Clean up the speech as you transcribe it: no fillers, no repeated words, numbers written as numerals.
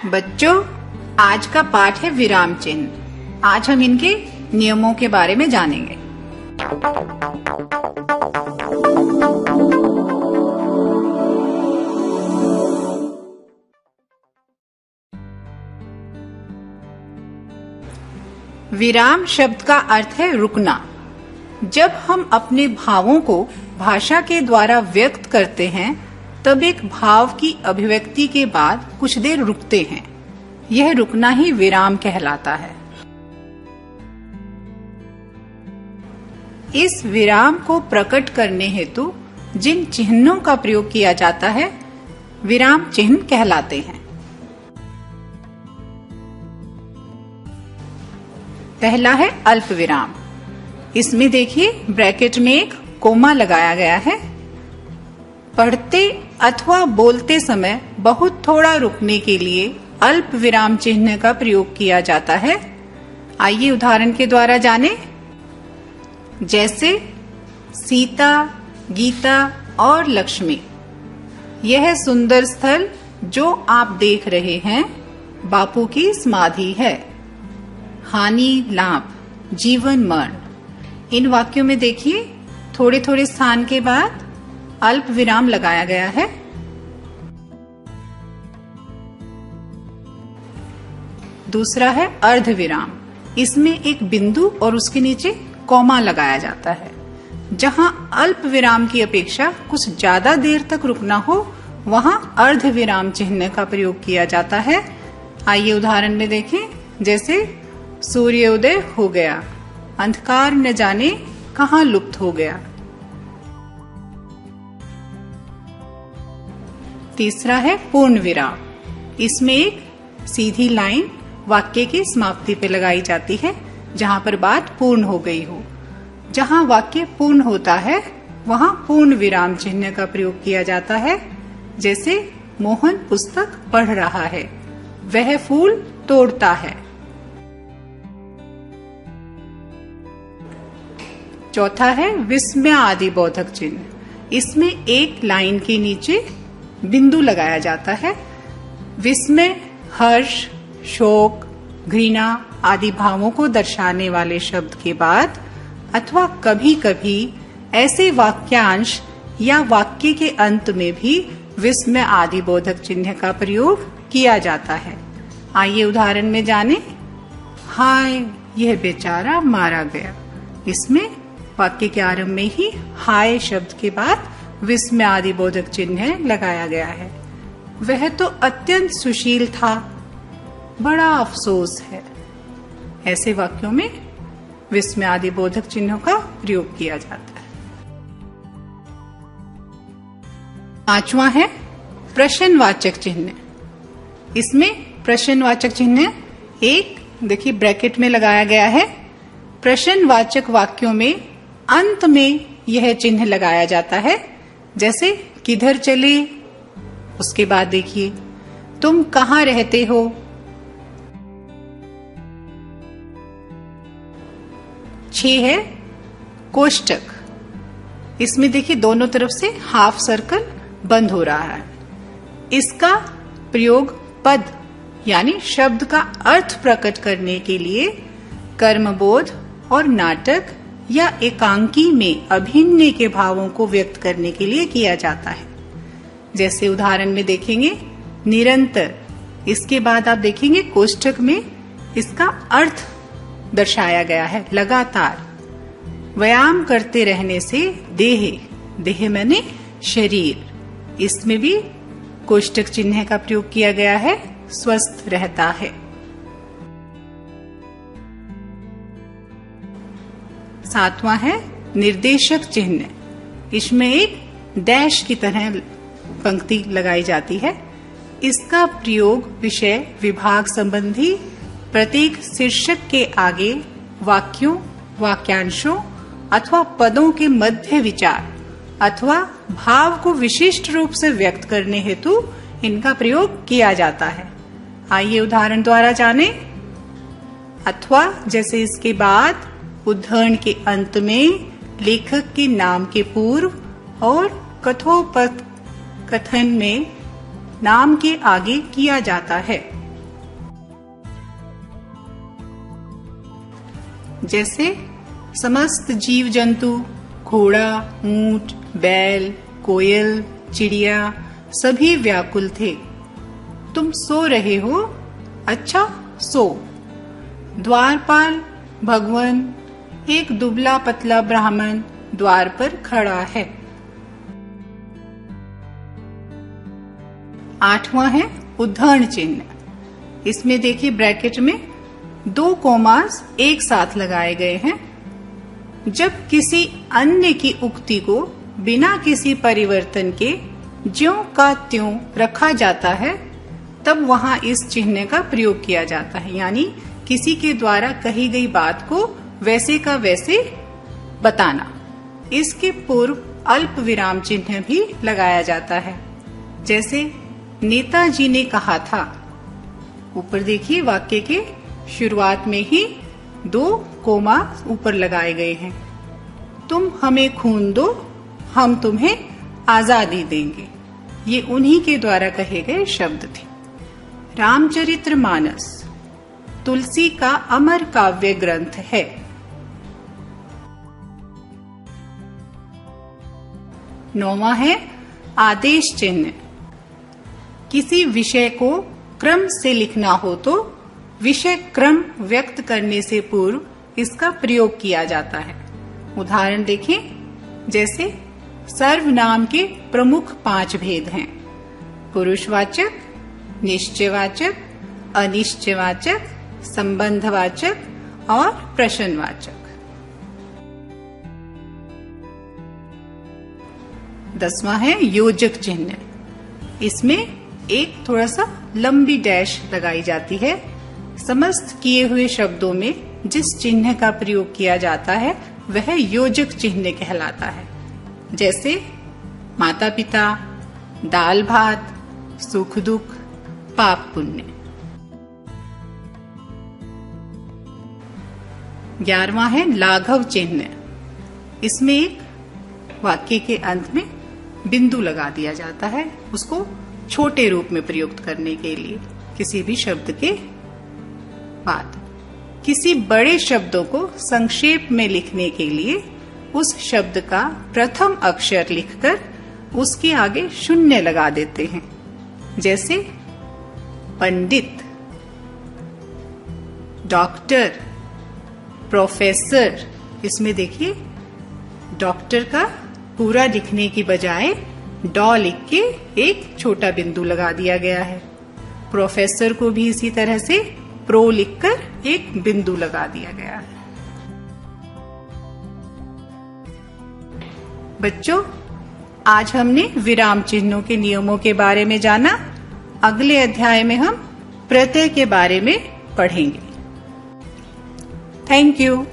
बच्चों, आज का पाठ है विराम चिन्ह। आज हम इनके नियमों के बारे में जानेंगे। विराम शब्द का अर्थ है रुकना। जब हम अपने भावों को भाषा के द्वारा व्यक्त करते हैं, तब एक भाव की अभिव्यक्ति के बाद कुछ देर रुकते हैं। यह रुकना ही विराम कहलाता है। इस विराम को प्रकट करने हेतु जिन चिन्हों का प्रयोग किया जाता है, विराम चिन्ह कहलाते हैं। पहला है अल्प विराम। इसमें देखिए ब्रैकेट में एक कोमा लगाया गया है। पढ़ते अथवा बोलते समय बहुत थोड़ा रुकने के लिए अल्प विराम चिन्ह का प्रयोग किया जाता है। आइए उदाहरण के द्वारा जानें। जैसे सीता, गीता और लक्ष्मी। यह सुंदर स्थल जो आप देख रहे हैं बापू की समाधि है। हानि लाभ, जीवन मरण। इन वाक्यों में देखिए थोड़े थोड़े स्थान के बाद अल्प विराम लगाया गया है। दूसरा है अर्ध विराम। इसमें एक बिंदु और उसके नीचे कॉमा लगाया जाता है। जहां अल्प विराम की अपेक्षा कुछ ज्यादा देर तक रुकना हो, वहां अर्ध विराम चिन्ह का प्रयोग किया जाता है। आइए उदाहरण में देखें। जैसे सूर्योदय हो गया, अंधकार न जाने कहां लुप्त हो गया। तीसरा है पूर्ण विराम। इसमें एक सीधी लाइन वाक्य की समाप्ति पे लगाई जाती है, जहां पर बात पूर्ण हो गई हो। जहां वाक्य पूर्ण होता है, वहां पूर्ण विराम चिन्ह का प्रयोग किया जाता है। जैसे मोहन पुस्तक पढ़ रहा है, वह फूल तोड़ता है। चौथा है विस्मय आदि बोधक चिन्ह। इसमें एक लाइन के नीचे बिंदु लगाया जाता है। विस्मय हर्ष, शोक, घृणा आदि भावों को दर्शाने वाले शब्द के बाद अथवा कभी कभी ऐसे वाक्यांश या वाक्य के अंत में भी विस्मय आदि बोधक चिन्ह का प्रयोग किया जाता है। आइए उदाहरण में जानें। हाय, यह बेचारा मारा गया। इसमें वाक्य के आरंभ में ही हाय शब्द के बाद विस्मय आदि बोधक चिन्ह लगाया गया है। वह तो अत्यंत सुशील था, बड़ा अफसोस है। ऐसे वाक्यों में विस्मय आदि बोधक चिन्हों का प्रयोग किया जाता है। पांचवा है प्रश्नवाचक चिन्ह। इसमें प्रश्नवाचक चिन्ह एक देखिए ब्रैकेट में लगाया गया है। प्रश्नवाचक वाक्यों में अंत में यह चिन्ह लगाया जाता है। जैसे किधर चले, उसके बाद देखिए तुम कहाँ रहते हो। छह है कोष्टक। इसमें देखिए दोनों तरफ से हाफ सर्कल बंद हो रहा है। इसका प्रयोग पद यानी शब्द का अर्थ प्रकट करने के लिए कर्मबोध और नाटक या एकांकी में अभिनय के भावों को व्यक्त करने के लिए किया जाता है। जैसे उदाहरण में देखेंगे निरंतर। इसके बाद आप देखेंगे कोष्ठक में इसका अर्थ दर्शाया गया है लगातार। व्यायाम करते रहने से देह माने शरीर। इसमें भी कोष्ठक चिन्ह का प्रयोग किया गया है, स्वस्थ रहता है। सातवां है निर्देशक चिन्ह। इसमें एक डैश की तरह पंक्ति लगाई जाती है। इसका प्रयोग विषय विभाग संबंधी प्रत्येक शीर्षक के आगे वाक्यों, वाक्यांशों अथवा पदों के मध्य विचार अथवा भाव को विशिष्ट रूप से व्यक्त करने हेतु इनका प्रयोग किया जाता है। आइए उदाहरण द्वारा जानें। अथवा जैसे इसके बाद उद्धरण के अंत में लेखक के नाम के पूर्व और कथोपकथन में नाम के आगे किया जाता है। जैसे समस्त जीव जंतु, घोड़ा, ऊंट, बैल, कोयल, चिड़िया सभी व्याकुल थे। तुम सो रहे हो, अच्छा सो। द्वारपाल भगवान, एक दुबला पतला ब्राह्मण द्वार पर खड़ा है। 8वां है उद्धरण चिन्ह। इसमें देखिए ब्रैकेट में 2 कोमास एक साथ लगाए गए हैं। जब किसी अन्य की उक्ति को बिना किसी परिवर्तन के ज्यों का त्यों रखा जाता है, तब वहां इस चिन्ह का प्रयोग किया जाता है। यानी किसी के द्वारा कही गई बात को वैसे का वैसे बताना। इसके पूर्व अल्प विराम चिन्ह भी लगाया जाता है। जैसे नेताजी ने कहा था, ऊपर देखिए वाक्य के शुरुआत में ही 2 कोमा ऊपर लगाए गए हैं। तुम हमें खून दो, हम तुम्हें आजादी देंगे। ये उन्हीं के द्वारा कहे गए शब्द थे। रामचरितमानस तुलसी का अमर काव्य ग्रंथ है। नौवां है आदेश चिन्ह। किसी विषय को क्रम से लिखना हो तो विषय क्रम व्यक्त करने से पूर्व इसका प्रयोग किया जाता है। उदाहरण देखें, जैसे सर्वनाम के प्रमुख 5 भेद हैं: पुरुषवाचक, निश्चयवाचक, अनिश्चयवाचक, संबंधवाचक और प्रश्नवाचक। 10वां है योजक चिन्ह। इसमें एक थोड़ा सा लंबी डैश लगाई जाती है। समस्त किए हुए शब्दों में जिस चिन्ह का प्रयोग किया जाता है वह योजक चिन्ह कहलाता है। जैसे माता पिता, दाल भात, सुख दुख, पाप पुण्य। 11वां है लाघव चिन्ह। इसमें एक वाक्य के अंत में बिंदु लगा दिया जाता है, उसको छोटे रूप में प्रयुक्त करने के लिए किसी भी शब्द के बाद। किसी बड़े शब्दों को संक्षेप में लिखने के लिए उस शब्द का प्रथम अक्षर लिखकर उसके आगे शून्य लगा देते हैं। जैसे पंडित, डॉक्टर, प्रोफेसर। इसमें देखिए डॉक्टर का पूरा लिखने की बजाय डॉ लिख के एक छोटा बिंदु लगा दिया गया है। प्रोफेसर को भी इसी तरह से प्रो लिखकर एक बिंदु लगा दिया गया है। बच्चों, आज हमने विराम चिन्हों के नियमों के बारे में जाना। अगले अध्याय में हम प्रत्यय के बारे में पढ़ेंगे। Thank you.